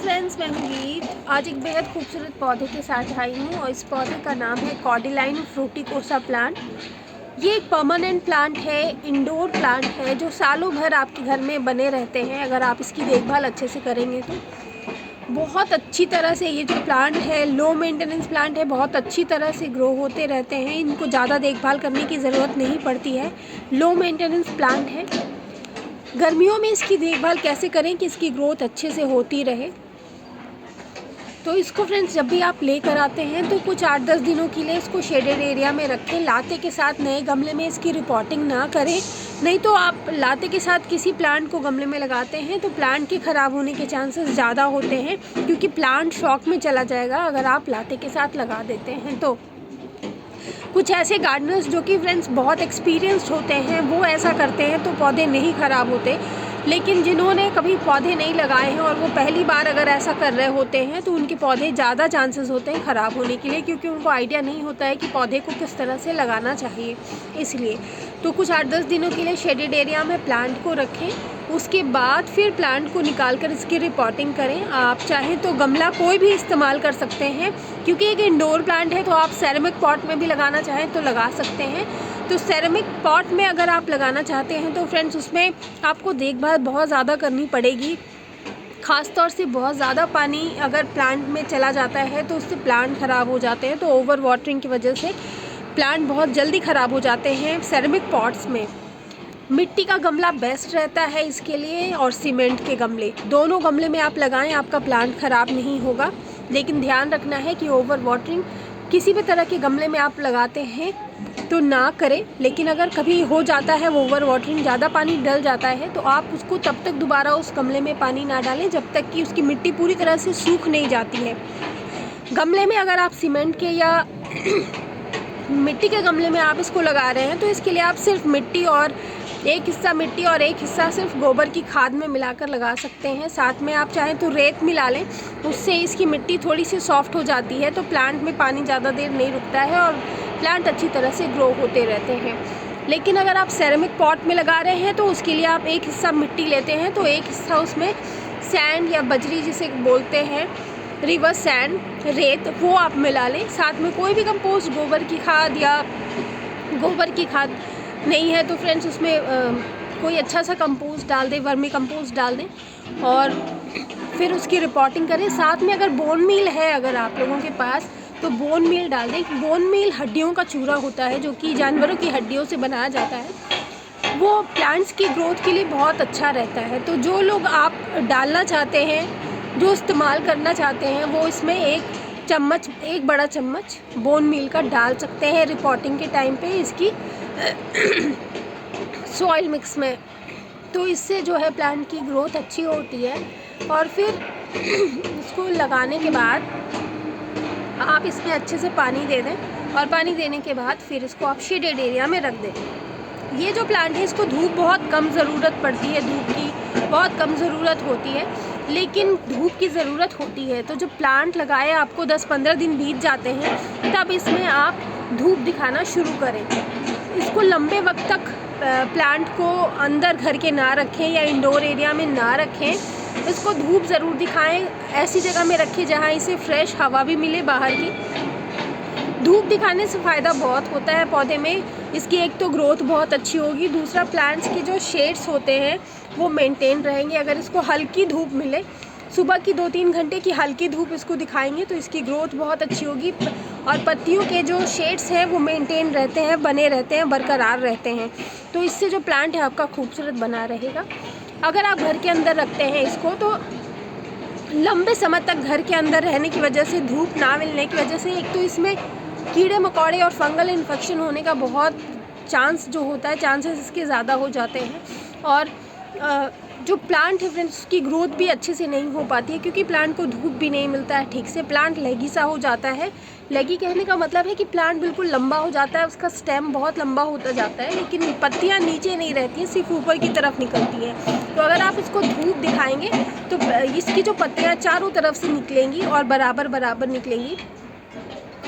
Friends, मैं हूँ गीत। आज एक बेहद खूबसूरत पौधे के साथ आई हूँ और इस पौधे का नाम है कॉर्डिलाइन फ्रूटिकोसा प्लांट। ये एक परमानेंट प्लांट है, इंडोर प्लांट है जो सालों भर आपके घर में बने रहते हैं अगर आप इसकी देखभाल अच्छे से करेंगे तो। बहुत अच्छी तरह से ये जो प्लांट है, लो मेंटेनेंस प्लांट है, बहुत अच्छी तरह से ग्रो होते रहते हैं। इनको ज़्यादा देखभाल करने की ज़रूरत नहीं पड़ती है, लो मेंटेनेंस प्लांट है। गर्मियों में इसकी देखभाल कैसे करें कि इसकी ग्रोथ अच्छे से होती रहे, तो इसको फ्रेंड्स जब भी आप लेकर आते हैं तो कुछ 8-10 दिनों के लिए इसको शेडेड एरिया में रखें। लाते के साथ नए गमले में इसकी रिपोर्टिंग ना करें, नहीं तो आप लाते के साथ किसी प्लांट को गमले में लगाते हैं तो प्लांट के ख़राब होने के चांसेस ज़्यादा होते हैं, क्योंकि प्लांट शॉक में चला जाएगा अगर आप लाते के साथ लगा देते हैं। तो कुछ ऐसे गार्डनर्स जो कि फ्रेंड्स बहुत एक्सपीरियंस्ड होते हैं वो ऐसा करते हैं तो पौधे नहीं ख़राब होते, लेकिन जिन्होंने कभी पौधे नहीं लगाए हैं और वो पहली बार अगर ऐसा कर रहे होते हैं तो उनके पौधे ज़्यादा चांसेस होते हैं ख़राब होने के लिए, क्योंकि उनको आइडिया नहीं होता है कि पौधे को किस तरह से लगाना चाहिए। इसलिए तो कुछ 8-10 दिनों के लिए शेडेड एरिया में प्लांट को रखें, उसके बाद फिर प्लांट को निकाल कर इसकी रिपोर्टिंग करें। आप चाहें तो गमला कोई भी इस्तेमाल कर सकते हैं, क्योंकि एक इंडोर प्लांट है तो आप सेरेमिक पॉट में भी लगाना चाहें तो लगा सकते हैं। तो सेरेमिक पॉट में अगर आप लगाना चाहते हैं तो फ्रेंड्स उसमें आपको देखभाल बहुत ज़्यादा करनी पड़ेगी। ख़ास तौर से बहुत ज़्यादा पानी अगर प्लांट में चला जाता है तो उससे प्लांट ख़राब हो जाते हैं। तो ओवर वाटरिंग की वजह से प्लांट बहुत जल्दी ख़राब हो जाते हैं। सेरेमिक पॉट्स में मिट्टी का गमला बेस्ट रहता है इसके लिए, और सीमेंट के गमले, दोनों गमले में आप लगाएं, आपका प्लांट ख़राब नहीं होगा। लेकिन ध्यान रखना है कि ओवर वाटरिंग किसी भी तरह के गमले में आप लगाते हैं तो ना करें। लेकिन अगर कभी हो जाता है ओवर वाटरिंग, ज़्यादा पानी डल जाता है, तो आप उसको तब तक दोबारा उस गमले में पानी ना डालें जब तक कि उसकी मिट्टी पूरी तरह से सूख नहीं जाती है। गमले में अगर आप सीमेंट के या मिट्टी के गमले में आप इसको लगा रहे हैं तो इसके लिए आप सिर्फ मिट्टी और एक हिस्सा मिट्टी और एक हिस्सा सिर्फ गोबर की खाद में मिलाकर लगा सकते हैं। साथ में आप चाहें तो रेत मिला लें, उससे इसकी मिट्टी थोड़ी सी सॉफ्ट हो जाती है तो प्लांट में पानी ज़्यादा देर नहीं रुकता है और प्लांट अच्छी तरह से ग्रो होते रहते हैं। लेकिन अगर आप सेरेमिक पॉट में लगा रहे हैं तो उसके लिए आप एक हिस्सा मिट्टी लेते हैं तो एक हिस्सा उसमें सैंड या बजरी जिसे बोलते हैं, रिवर सैंड, रेत, वो आप मिला लें। साथ में कोई भी कंपोस्ट, गोबर की खाद या गोबर की खाद नहीं है तो फ्रेंड्स उसमें कोई अच्छा सा कंपोस्ट डाल दें, वर्मी कंपोस्ट डाल दें और फिर उसकी रिपोर्टिंग करें। साथ में अगर बोन मील है अगर आप लोगों के पास तो बोन मील डाल दें। बोन मील हड्डियों का चूरा होता है जो कि जानवरों की हड्डियों से बनाया जाता है, वो प्लांट्स की ग्रोथ के लिए बहुत अच्छा रहता है। तो जो लोग आप डालना चाहते हैं, जो इस्तेमाल करना चाहते हैं, वो इसमें एक बड़ा चम्मच बोन मील का डाल सकते हैं रिपोर्टिंग के टाइम पे इसकी सॉइल मिक्स में। तो इससे जो है प्लांट की ग्रोथ अच्छी होती है। और फिर इसको लगाने के बाद आप इसमें अच्छे से पानी दे दें और पानी देने के बाद फिर इसको आप शेडेड एरिया में रख दें। ये जो प्लांट है इसको धूप बहुत कम ज़रूरत पड़ती है, धूप की बहुत कम ज़रूरत होती है, लेकिन धूप की ज़रूरत होती है। तो जब प्लांट लगाए आपको 10-15 दिन बीत जाते हैं तब इसमें आप धूप दिखाना शुरू करें। इसको लंबे वक्त तक प्लांट को अंदर घर के ना रखें या इंडोर एरिया में ना रखें, इसको धूप ज़रूर दिखाएं। ऐसी जगह में रखें जहाँ इसे फ्रेश हवा भी मिले बाहर की। धूप दिखाने से फ़ायदा बहुत होता है पौधे में, इसकी एक तो ग्रोथ बहुत अच्छी होगी, दूसरा प्लांट्स के जो शेड्स होते हैं वो मेंटेन रहेंगे। अगर इसको हल्की धूप मिले, सुबह की 2-3 घंटे की हल्की धूप इसको दिखाएंगे तो इसकी ग्रोथ बहुत अच्छी होगी और पत्तियों के जो शेड्स हैं वो मेंटेन रहते हैं, बने रहते हैं, बरकरार रहते हैं। तो इससे जो प्लांट है आपका खूबसूरत बना रहेगा। अगर आप घर के अंदर रखते हैं इसको तो लंबे समय तक घर के अंदर रहने की वजह से, धूप ना मिलने की वजह से, एक तो इसमें कीड़े मकोड़े और फंगल इन्फेक्शन होने का बहुत चांसेस इसके ज़्यादा हो जाते हैं। और जो प्लांट है फ्रेंड्स उसकी ग्रोथ भी अच्छे से नहीं हो पाती है, क्योंकि प्लांट को धूप भी नहीं मिलता है ठीक से। प्लांट लेगी सा हो जाता है। लेगी कहने का मतलब है कि प्लांट बिल्कुल लंबा हो जाता है, उसका स्टेम बहुत लंबा होता जाता है, लेकिन पत्तियां नीचे नहीं रहती हैं, सिर्फ ऊपर की तरफ निकलती हैं। तो अगर आप इसको धूप दिखाएंगे तो इसकी जो पत्तियाँ चारों तरफ से निकलेंगी और बराबर निकलेंगी।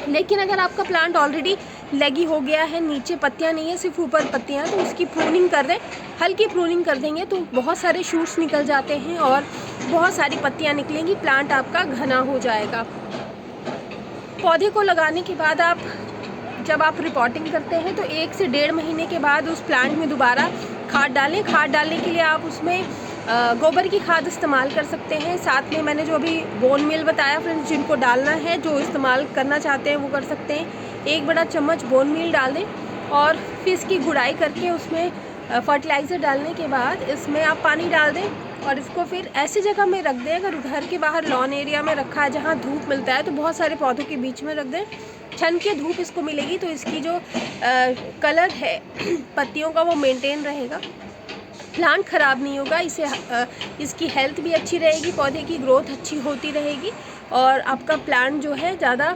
लेकिन अगर आपका प्लांट ऑलरेडी लेगी हो गया है, नीचे पत्तियां नहीं है, सिर्फ ऊपर पत्तियां, तो उसकी प्रूनिंग कर दें, हल्की प्रूनिंग कर देंगे तो बहुत सारे शूट्स निकल जाते हैं और बहुत सारी पत्तियाँ निकलेंगी, प्लांट आपका घना हो जाएगा। पौधे को लगाने के बाद जब आप रिपोर्टिंग करते हैं तो 1 से 1.5 महीने के बाद उस प्लांट में दोबारा खाद डालें। खाद डालने के लिए आप उसमें गोबर की खाद इस्तेमाल कर सकते हैं। साथ में मैंने जो अभी बोन मील बताया फ्रेंड्स, जिनको डालना है, जो इस्तेमाल करना चाहते हैं वो कर सकते हैं। 1 बड़ा चम्मच बोन मील डाल दें और फिर इसकी गुड़ाई करके उसमें फर्टिलाइज़र डालने के बाद इसमें आप पानी डाल दें और इसको फिर ऐसी जगह में रख दें। अगर घर के बाहर लॉन एरिया में रखा है जहाँ धूप मिलता है तो बहुत सारे पौधों के बीच में रख दें। छन के धूप इसको मिलेगी तो इसकी जो कलर है पत्तियों का वो मेंटेन रहेगा, प्लांट ख़राब नहीं होगा। इसकी हेल्थ भी अच्छी रहेगी, पौधे की ग्रोथ अच्छी होती रहेगी और आपका प्लांट जो है ज़्यादा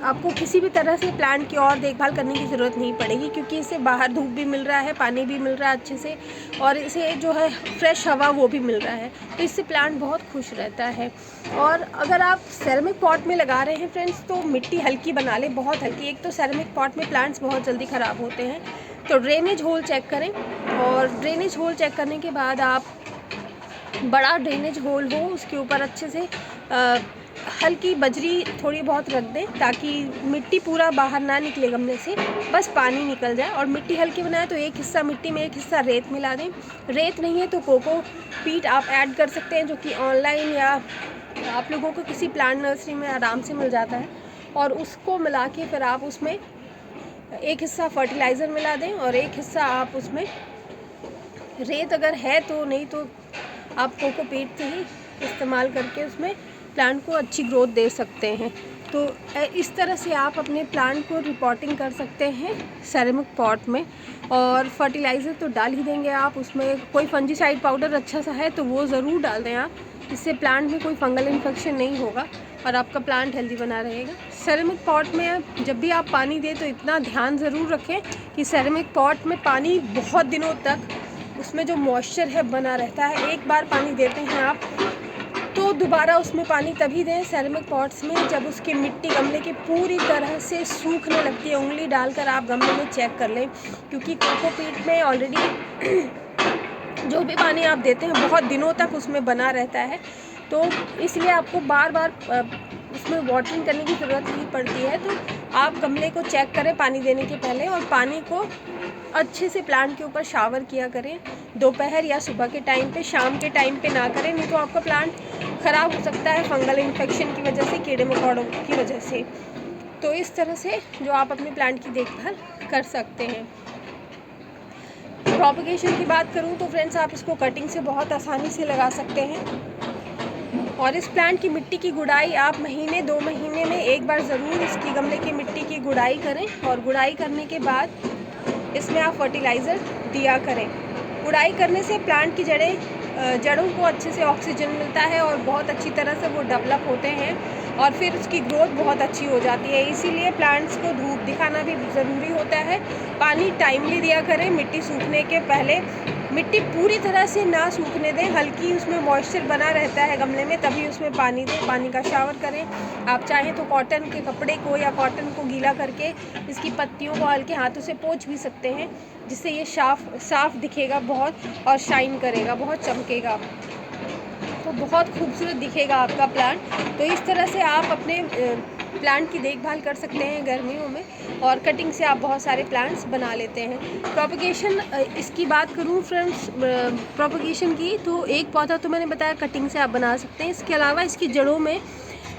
आपको किसी भी तरह से प्लांट की और देखभाल करने की ज़रूरत नहीं पड़ेगी, क्योंकि इसे बाहर धूप भी मिल रहा है, पानी भी मिल रहा है अच्छे से, और इसे जो है फ्रेश हवा वो भी मिल रहा है, तो इससे प्लांट बहुत खुश रहता है। और अगर आप सेरेमिक पॉट में लगा रहे हैं फ्रेंड्स तो मिट्टी हल्की बना लें, बहुत हल्की। एक तो सेरेमिक पॉट में प्लांट्स बहुत जल्दी ख़राब होते हैं, तो ड्रेनेज होल चेक करें और ड्रेनेज होल चेक करने के बाद आप बड़ा ड्रेनेज होल हो उसके ऊपर अच्छे से हल्की बजरी थोड़ी बहुत रख दें ताकि मिट्टी पूरा बाहर ना निकले गमले से, बस पानी निकल जाए। और मिट्टी हल्की बनाए तो 1 हिस्सा मिट्टी में 1 हिस्सा रेत मिला दें। रेत नहीं है तो कोकोपीट आप ऐड कर सकते हैं, जो कि ऑनलाइन या आप लोगों को किसी प्लांट नर्सरी में आराम से मिल जाता है। और उसको मिला के फिर आप उसमें 1 हिस्सा फर्टिलाइज़र मिला दें और 1 हिस्सा आप उसमें रेत अगर है तो, नहीं तो आप कोकोपीट से ही इस्तेमाल करके उसमें प्लांट को अच्छी ग्रोथ दे सकते हैं। तो इस तरह से आप अपने प्लांट को रिपोर्टिंग कर सकते हैं सेरेमिक पॉट में। और फर्टिलाइज़र तो डाल ही देंगे आप, उसमें कोई फंजीसाइड पाउडर अच्छा सा है तो वो ज़रूर डाल दें आप, इससे प्लांट में कोई फंगल इन्फेक्शन नहीं होगा और आपका प्लांट हेल्दी बना रहेगा। सेरेमिक पॉट में जब भी आप पानी दें तो इतना ध्यान ज़रूर रखें कि सेरेमिक पॉट में पानी बहुत दिनों तक उसमें जो मॉइस्चर है बना रहता है। एक बार पानी देते हैं आप तो दोबारा उसमें पानी तभी दें सेरेमिक पॉट्स में जब उसकी मिट्टी गमले की पूरी तरह से सूखने लगती है। उंगली डालकर आप गमले में चेक कर लें, क्योंकि कोकोपीट में ऑलरेडी जो भी पानी आप देते हैं बहुत दिनों तक उसमें बना रहता है, तो इसलिए आपको बार बार उसमें वाटरिंग करने की ज़रूरत नहीं पड़ती है। तो आप गमले को चेक करें पानी देने के पहले और पानी को अच्छे से प्लांट के ऊपर शावर किया करें, दोपहर या सुबह के टाइम पे, शाम के टाइम पे ना करें, नहीं तो आपका प्लांट ख़राब हो सकता है फंगल इन्फेक्शन की वजह से, कीड़े मकोड़ों की वजह से। तो इस तरह से जो आप अपने प्लांट की देखभाल कर सकते हैं। प्रोपगेशन की बात करूं तो फ्रेंड्स आप इसको कटिंग से बहुत आसानी से लगा सकते हैं। और इस प्लांट की मिट्टी की गुड़ाई आप महीने 2 महीने में एक बार ज़रूर इसकी गमले की मिट्टी की गुड़ाई करें और गुड़ाई करने के बाद इसमें आप फर्टिलाइज़र दिया करें। गुड़ाई करने से प्लांट की जड़ों को अच्छे से ऑक्सीजन मिलता है और बहुत अच्छी तरह से वो डेवलप होते हैं और फिर उसकी ग्रोथ बहुत अच्छी हो जाती है। इसीलिए प्लांट्स को धूप दिखाना भी ज़रूरी होता है। पानी टाइमली दिया करें, मिट्टी सूखने के पहले। मिट्टी पूरी तरह से ना सूखने दें, हल्की उसमें मॉइस्चर बना रहता है गमले में, तभी उसमें पानी दें। पानी का शावर करें। आप चाहें तो कॉटन के कपड़े को या कॉटन को गीला करके इसकी पत्तियों को हल्के हाथों से पोंछ भी सकते हैं, जिससे ये साफ दिखेगा बहुत और शाइन करेगा, बहुत चमकेगा, तो बहुत खूबसूरत दिखेगा आपका प्लांट। तो इस तरह से आप अपने प्लांट की देखभाल कर सकते हैं गर्मियों में, और कटिंग से आप बहुत सारे प्लांट्स बना लेते हैं। प्रोपगेशन इसकी बात करूं फ्रेंड्स, प्रोपगेशन की, तो एक पौधा तो मैंने बताया कटिंग से आप बना सकते हैं। इसके अलावा इसकी जड़ों में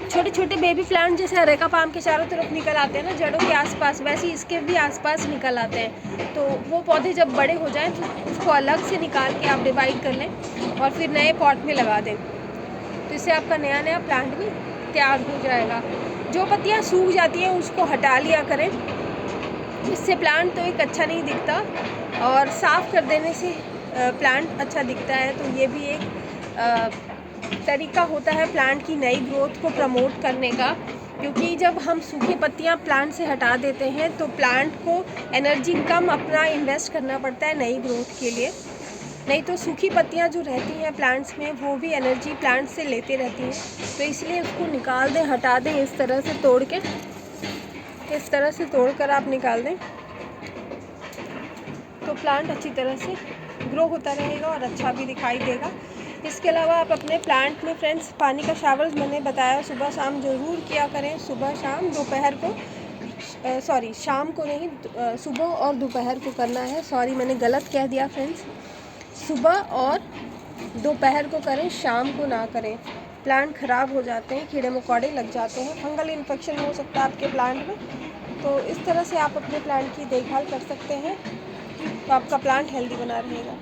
छोटे छोटे बेबी प्लांट जैसे अरेका पाम के चारों तरफ निकल आते हैं ना जड़ों के आसपास, वैसे इसके भी आसपास निकल आते हैं। तो वो पौधे जब बड़े हो जाएं तो उसको अलग से निकाल के आप डिवाइड कर लें और फिर नए पॉट में लगा दें, तो इससे आपका नया प्लांट भी तैयार हो जाएगा। जो पत्तियां सूख जाती हैं उसको हटा लिया करें, इससे प्लांट तो एक अच्छा नहीं दिखता, और साफ़ कर देने से प्लांट अच्छा दिखता है। तो ये भी एक तरीका होता है प्लांट की नई ग्रोथ को प्रमोट करने का, क्योंकि जब हम सूखी पत्तियां प्लांट से हटा देते हैं तो प्लांट को एनर्जी कम अपना इन्वेस्ट करना पड़ता है नई ग्रोथ के लिए। नहीं तो सूखी पत्तियां जो रहती हैं प्लांट्स में वो भी एनर्जी प्लांट से लेते रहती हैं, तो इसलिए उसको निकाल दें, हटा दें, इस तरह से तोड़ के, इस तरह से तोड़कर आप निकाल दें, तो प्लांट अच्छी तरह से ग्रो होता रहेगा और अच्छा भी दिखाई देगा। इसके अलावा आप अपने प्लांट में फ्रेंड्स पानी का शावर मैंने बताया सुबह शाम ज़रूर किया करें। सुबह शाम दोपहर को शाम को नहीं, सुबह और दोपहर को करना है। सॉरी मैंने गलत कह दिया फ्रेंड्स, सुबह और दोपहर को करें, शाम को ना करें। प्लांट ख़राब हो जाते हैं, कीड़े मकोड़े लग जाते हैं, फंगल इन्फेक्शन हो सकता है आपके प्लांट में। तो इस तरह से आप अपने प्लांट की देखभाल कर सकते हैं, तो आपका प्लांट हेल्दी बना रहेगा।